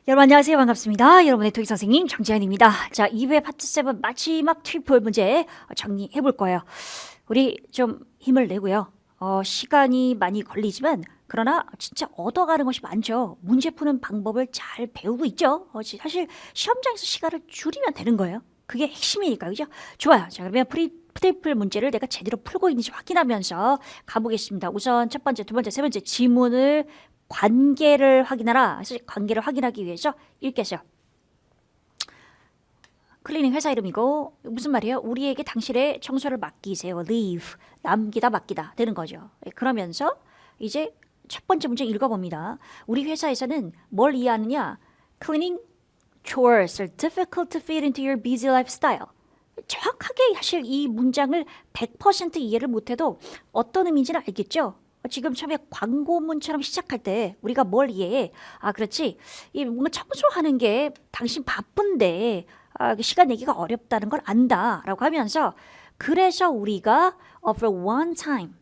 여러분 안녕하세요. 반갑습니다. 여러분의 토익 선생님 정지현입니다. 자, 2회 파트 7 마지막 트리플 문제 정리해 볼 거예요. 우리 좀 힘을 내고요. 시간이 많이 걸리지만 그러나 진짜 얻어가는 것이 많죠. 문제 푸는 방법을 잘 배우고 있죠. 사실 시험장에서 시간을 줄이면 되는 거예요. 그게 핵심이니까, 그죠? 좋아요. 자, 그러면 트리플 문제를 내가 제대로 풀고 있는지 확인하면서 가보겠습니다. 우선 첫 번째, 두 번째, 세 번째 지문을 관계를 확인하라. 사실 관계를 확인하기 위해서 읽겠어요. 클리닝 회사 이름이고 무슨 말이에요? 우리에게 당신의 청소를 맡기세요. leave. 남기다 맡기다 되는 거죠. 그러면서 이제 첫 번째 문제 읽어봅니다. 우리 회사에서는 뭘 이해하느냐? Cleaning chores are difficult to fit into your busy lifestyle. 정확하게 사실 이 문장을 100% 이해를 못해도 어떤 의미인지는 알겠죠? 지금 처음에 광고문처럼 시작할 때 우리가 뭘 이해해? 아, 그렇지. 이 뭔가 청소하는 게 당신 바쁜데 시간 내기가 어렵다는 걸 안다라고 하면서 그래서 우리가 for one time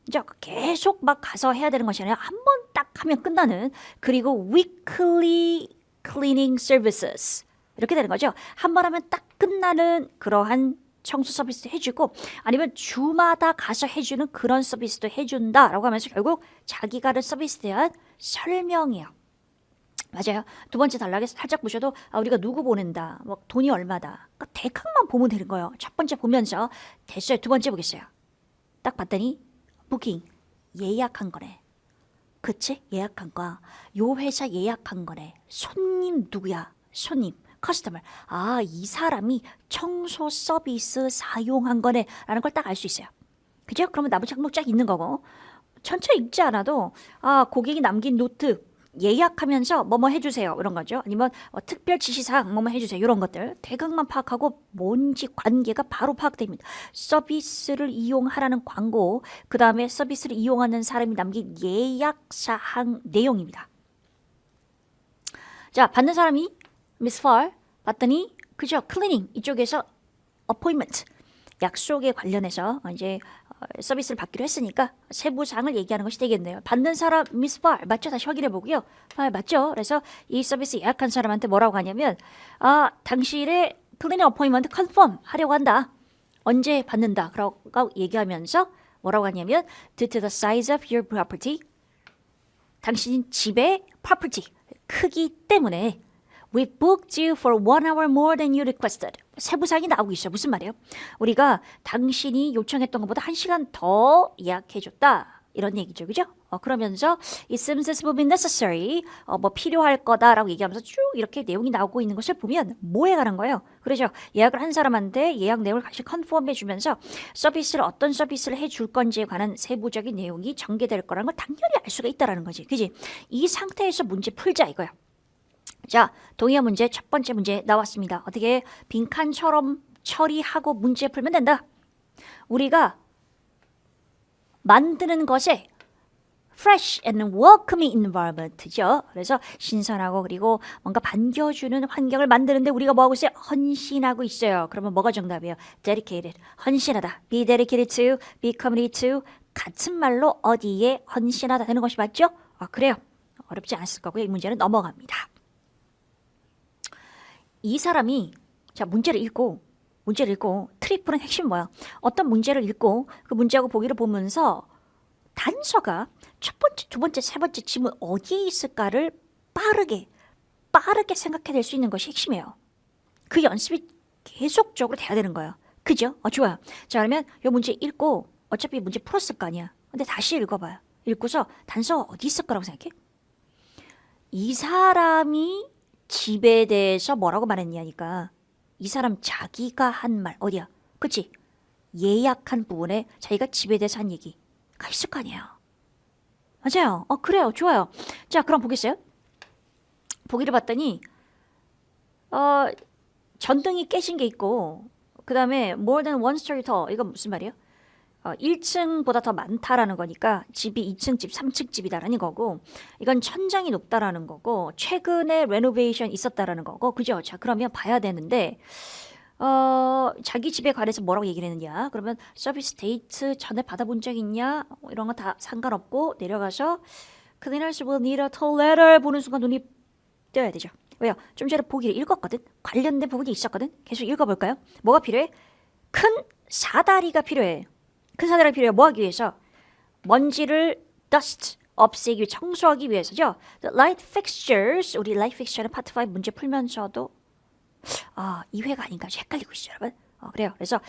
이제 계속 막 가서 해야 되는 것이 아니라 한 번 딱 하면 끝나는 그리고 weekly cleaning services 이렇게 되는 거죠. 한 번 하면 딱 끝나는 그러한 청소 서비스도 해주고 아니면 주마다 가서 해주는 그런 서비스도 해준다라고 하면서 결국 자기가 하는 서비스에 대한 설명이에요. 맞아요. 두 번째 단락에 살짝 보셔도 우리가 누구 보낸다, 뭐 돈이 얼마다. 그러니까 대강만 보면 되는 거예요. 첫 번째 보면서 됐어요. 두 번째 보겠어요. 딱 봤더니 부킹 예약한 거네. 그치? 예약한 거야. 요 회사 예약한 거네. 손님 누구야? 손님. 커스터머. 아, 이 사람이 청소 서비스 사용한 거네. 라는 걸 딱 알 수 있어요. 그죠? 그러면 나머지 항목 쫙 있는 거고. 전체 읽지 않아도, 고객이 남긴 노트, 예약하면서 뭐뭐 해주세요. 이런 거죠. 아니면 특별 지시사항 뭐뭐 해주세요. 이런 것들. 대강만 파악하고 뭔지 관계가 바로 파악됩니다. 서비스를 이용하라는 광고, 그 다음에 서비스를 이용하는 사람이 남긴 예약사항 내용입니다. 자, 받는 사람이 Miss Far 봤더니 그죠? 클리닝 이쪽에서 appointment 약속에 관련해서 이제 서비스를 받기로 했으니까 세부 사항을 얘기하는 것이 되겠네요. 받는 사람 Miss Far 맞죠? 다시 확인해 보고요. 맞죠? 그래서 이 서비스 예약한 사람한테 뭐라고 하냐면 당신의 클리닝 어포인먼트 컨펌 하려고 한다. 언제 받는다. 라고 얘기하면서 뭐라고 하냐면 due to the size of your property 당신 집의 property 크기 때문에 We booked you for 1 hour more than you requested. 세부사항이 나오고 있어요. 무슨 말이에요? 우리가 당신이 요청했던 것보다 1시간 더 예약해줬다. 이런 얘기죠. 그죠? 그러면서 It seems this will be necessary. 뭐 필요할 거다라고 얘기하면서 쭉 이렇게 내용이 나오고 있는 것을 보면 뭐에 관한 거예요? 그렇죠. 예약을 한 사람한테 예약 내용을 같이 컨펌해 주면서 서비스를 어떤 서비스를 해줄 건지에 관한 세부적인 내용이 전개될 거라는 걸 당연히 알 수가 있다는 거지. 그지? 이 상태에서 문제 풀자 이거야. 자, 동의어 문제 첫 번째 문제 나왔습니다. 어떻게 빈칸처럼 처리하고 문제 풀면 된다. 우리가 만드는 것에 fresh and welcoming environment죠. 그래서 신선하고 그리고 뭔가 반겨주는 환경을 만드는데 우리가 뭐 하고 있어요? 헌신하고 있어요. 그러면 뭐가 정답이에요? dedicated, 헌신하다. be dedicated to, be committed to 같은 말로 어디에 헌신하다 되는 것이 맞죠? 그래요. 어렵지 않았을 거고요. 이 문제는 넘어갑니다. 이 사람이 자 문제를 읽고 트리플은 핵심 뭐야? 어떤 문제를 읽고 그 문제하고 보기를 보면서 단서가 첫 번째, 두 번째, 세 번째 지문 어디에 있을까를 빠르게 생각해낼 수 있는 것이 핵심이에요. 그 연습이 계속적으로 돼야 되는 거예요. 그죠? 좋아요. 자 그러면 이 문제 읽고 어차피 문제 풀었을 거 아니야. 근데 다시 읽어봐요. 읽고서 단서 어디 있을 거라고 생각해? 이 사람이 집에 대해서 뭐라고 말했냐니까 이 사람 자기가 한 말 어디야? 그치? 예약한 부분에 자기가 집에 대해서 한 얘기가 있을 거 아니에요. 맞아요. 그래요. 좋아요. 자 그럼 보겠어요? 보기를 봤더니 전등이 깨진 게 있고 그 다음에 more than one story tall 이건 무슨 말이에요? 1층보다 더 많다라는 거니까 집이 2층 집, 3층 집이다라는 거고 이건 천장이 높다라는 거고 최근에 레노베이션 있었다라는 거고 그죠? 자 그러면 봐야 되는데 자기 집에 관해서 뭐라고 얘기를 했느냐 그러면 서비스 데이트 전에 받아본 적 있냐 이런 거 다 상관없고 내려가서 Cleaners will need a tall ladder 보는 순간 눈이 떼어야 되죠. 왜요? 좀 전에 보기를 읽었거든. 관련된 부분이 있었거든. 계속 읽어볼까요? 뭐가 필요해? 큰 사다리가 필요해. 큰 사다리가 필요해. 뭐 하기 위해서? 먼지를 dust 없애기 위해 청소하기 위해서죠. The light fixtures 우리 light fixture는 파트 5 문제 풀면서도 2회가 아닌가 헷갈리고 있어요, 여러분. 그래요. 그래서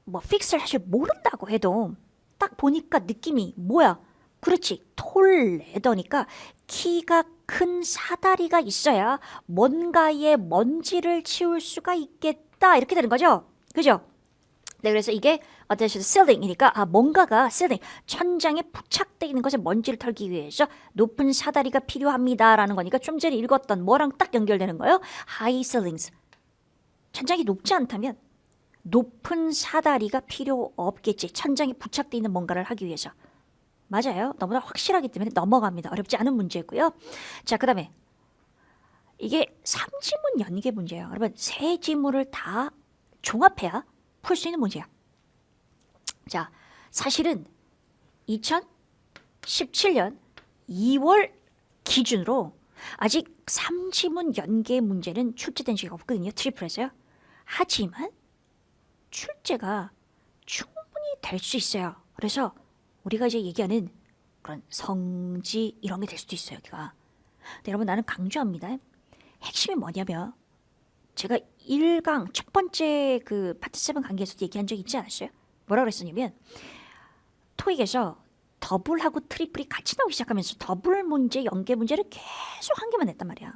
뭐 픽스를 사실 모른다고 해도 딱 보니까 느낌이 뭐야? 그렇지. 톨 레더니까 키가 큰 사다리가 있어야 뭔가의 먼지를 치울 수가 있겠다. 이렇게 되는 거죠. 그죠? 네, 그래서 이게 어떤 ceiling이니까 뭔가가 ceiling 천장에 부착되어 있는 것에 먼지를 털기 위해서 높은 사다리가 필요합니다라는 거니까 좀 전에 읽었던 뭐랑 딱 연결되는 거예요. high ceilings. 천장이 높지 않다면 높은 사다리가 필요 없겠지. 천장에 부착되어 있는 뭔가를 하기 위해서. 맞아요. 너무나 확실하기 때문에 넘어갑니다. 어렵지 않은 문제고요. 자, 그 다음에 이게 3지문 연계 문제예요. 여러분, 세 지문을 다 종합해야 풀 수 있는 문제야. 자, 사실은 2017년 2월 기준으로 아직 3지문 연계 문제는 출제된 적이 없거든요. 트리플에서요. 하지만 출제가 충분히 될 수 있어요. 그래서 우리가 이제 얘기하는 그런 성지 이런 게 될 수도 있어요. 여기가. 근데 여러분 나는 강조합니다. 핵심이 뭐냐면 제가 1강 첫 번째 그 파트 7 강의에서도 얘기한 적 있지 않았어요? 뭐라고 그랬었냐면 토익에서 더블하고 트리플이 같이 나오기 시작하면서 더블 문제, 연계 문제를 계속 한 개만 냈단 말이야.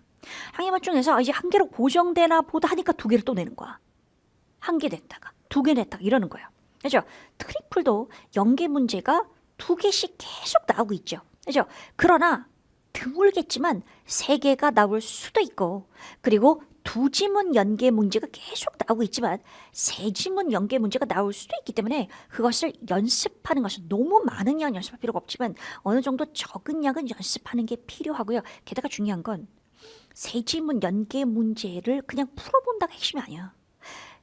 한 개만 쭉 내서 이제 한 개로 고정되나 보다 하니까 두 개를 또 내는 거야. 한 개 냈다가 두 개 냈다가 이러는 거예요. 그렇죠? 트리플도 연계 문제가 두 개씩 계속 나오고 있죠. 그렇죠? 그러나 드물겠지만 세 개가 나올 수도 있고 그리고 두 지문 연계 문제가 계속 나오고 있지만 세 지문 연계 문제가 나올 수도 있기 때문에 그것을 연습하는 것은 너무 많은 양은 연습할 필요가 없지만 어느 정도 적은 양은 연습하는 게 필요하고요. 게다가 중요한 건 세 지문 연계 문제를 그냥 풀어본다가 핵심이 아니야.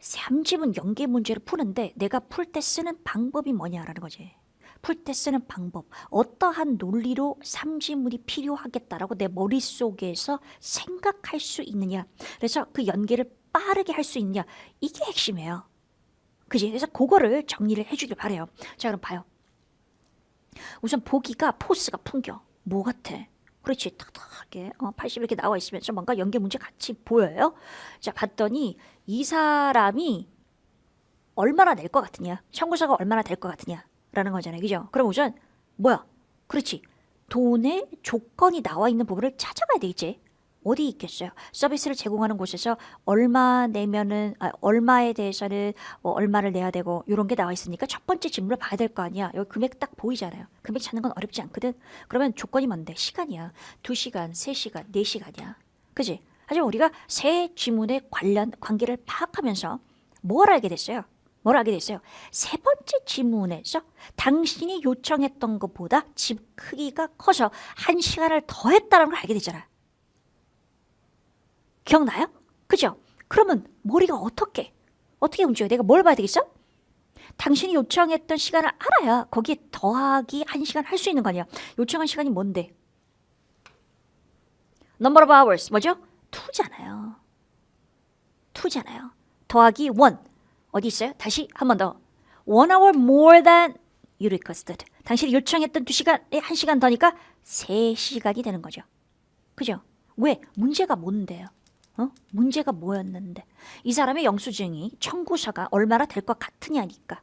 3지문 연계 문제를 푸는데 내가 풀 때 쓰는 방법이 뭐냐라는 거지. 풀 때 쓰는 방법, 어떠한 논리로 3지문이 필요하겠다라고 내 머릿속에서 생각할 수 있느냐. 그래서 그 연계를 빠르게 할 수 있느냐. 이게 핵심이에요. 그지? 그래서 그거를 정리를 해주길 바래요. 자, 그럼 봐요. 우선 보기가 포스가 풍겨. 뭐 같아? 그렇지. 탁탁하게 80 이렇게 나와 있으면서 뭔가 연계 문제 같이 보여요. 자, 봤더니 이 사람이 얼마나 낼 것 같으냐. 청구서가 얼마나 될 것 같으냐. 라는 거잖아요. 그죠? 그럼 우선 뭐야? 그렇지. 돈의 조건이 나와 있는 부분을 찾아가야 되겠지. 어디 있겠어요? 서비스를 제공하는 곳에서 얼마 내면은 얼마에 대해서는 얼마를 내야 되고 이런 게 나와 있으니까 첫 번째 질문을 봐야 될 거 아니야. 여기 금액 딱 보이잖아요. 금액 찾는 건 어렵지 않거든. 그러면 조건이 뭔데? 시간이야. 2시간, 3시간, 4시간이야. 그지? 하지만 우리가 세 지문의 관계를 파악하면서 뭘 알게 됐어요? 뭘 알게 됐어요? 세 번째 지문에서 당신이 요청했던 것보다 집 크기가 커서 1시간을 더 했다는 걸 알게 되잖아. 기억나요? 그죠? 그러면 머리가 어떻게 움직여? 내가 뭘 봐야 되겠어? 당신이 요청했던 시간을 알아야 거기에 더하기 1시간 할 수 있는 거 아니야. 요청한 시간이 뭔데? Number of hours 뭐죠? 2잖아요. 2잖아요. 더하기 1 어디 있어요? 다시 한 번 더. 1 hour more than you requested. 당신이 요청했던 2시간에 1시간 더니까 3시간이 되는 거죠. 그죠? 왜? 문제가 뭔데요? 문제가 뭐였는데? 이 사람의 영수증이 청구서가 얼마나 될 것 같으냐니까.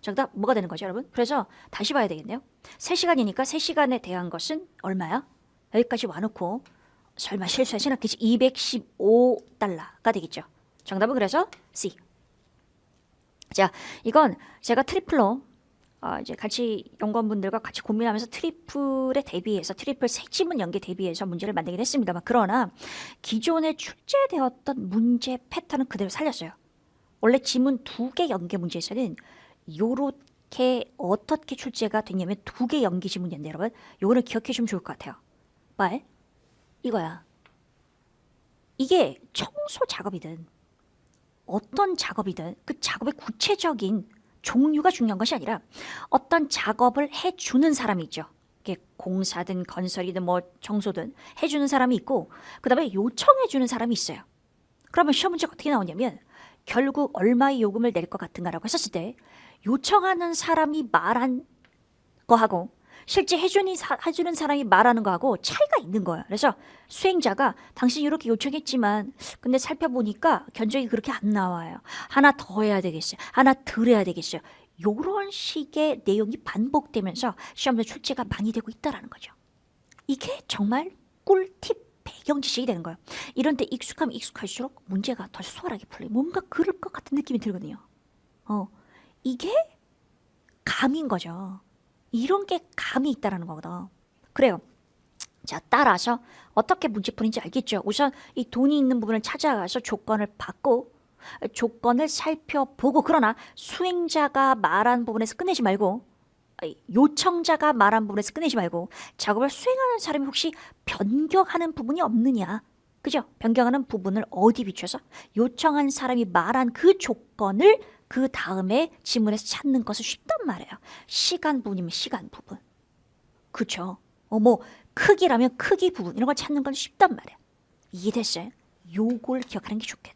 정답 뭐가 되는 거죠, 여러분? 그래서 다시 봐야 되겠네요. 3시간이니까 3시간에 대한 것은 얼마야? 여기까지 와놓고 설마 실수하진 않겠지? $215가 되겠죠. 정답은 그래서 C. 자, 이건 제가 트리플로 이제 같이 연구원분들과 같이 고민하면서 트리플에 대비해서 트리플 세 지문 연계 대비해서 문제를 만들긴 했습니다만 그러나 기존에 출제되었던 문제 패턴은 그대로 살렸어요. 원래 지문 2개 연계 문제에서는 요렇게 어떻게 출제가 됐냐면 2개 연계 지문이었는데 여러분 요거는 기억해 주면 좋을 것 같아요. 말 이거야. 이게 청소 작업이든 어떤 작업이든 그 작업의 구체적인 종류가 중요한 것이 아니라 어떤 작업을 해주는 사람이 있죠. 이게 공사든 건설이든 뭐 청소든 해주는 사람이 있고 그다음에 요청해주는 사람이 있어요. 그러면 시험 문제가 어떻게 나오냐면 결국 얼마의 요금을 낼 것 같은가라고 했었을 때 요청하는 사람이 말한 거하고 실제 해주는 사람이 말하는 거하고 차이가 있는 거예요. 그래서 수행자가 당신이 이렇게 요청했지만 근데 살펴보니까 견적이 그렇게 안 나와요. 하나 더 해야 되겠어요. 하나 덜 해야 되겠어요. 요런 식의 내용이 반복되면서 시험에 출제가 많이 되고 있다라는 거죠. 이게 정말 꿀팁 배경 지식이 되는 거예요. 이런 때 익숙하면 익숙할수록 문제가 더 수월하게 풀려요. 뭔가 그럴 것 같은 느낌이 들거든요. 이게 감인 거죠. 이런 게 감이 있다라는 거거든. 그래요. 자, 따라서 어떻게 문제 풀인지 알겠죠? 우선 이 돈이 있는 부분을 찾아가서 조건을 받고 조건을 살펴보고 그러나 수행자가 말한 부분에서 끝내지 말고 요청자가 말한 부분에서 끝내지 말고 작업을 수행하는 사람이 혹시 변경하는 부분이 없느냐. 그죠? 변경하는 부분을 어디 비춰서 요청한 사람이 말한 그 조건을 그 다음에 지문에서 찾는 것은 쉽단 말이에요. 시간 부분이면 시간 부분. 그죠? 뭐 크기라면 크기 부분 이런 걸 찾는 건 쉽단 말이에요. 이해됐어요? 요걸 기억하는 게 좋겠다.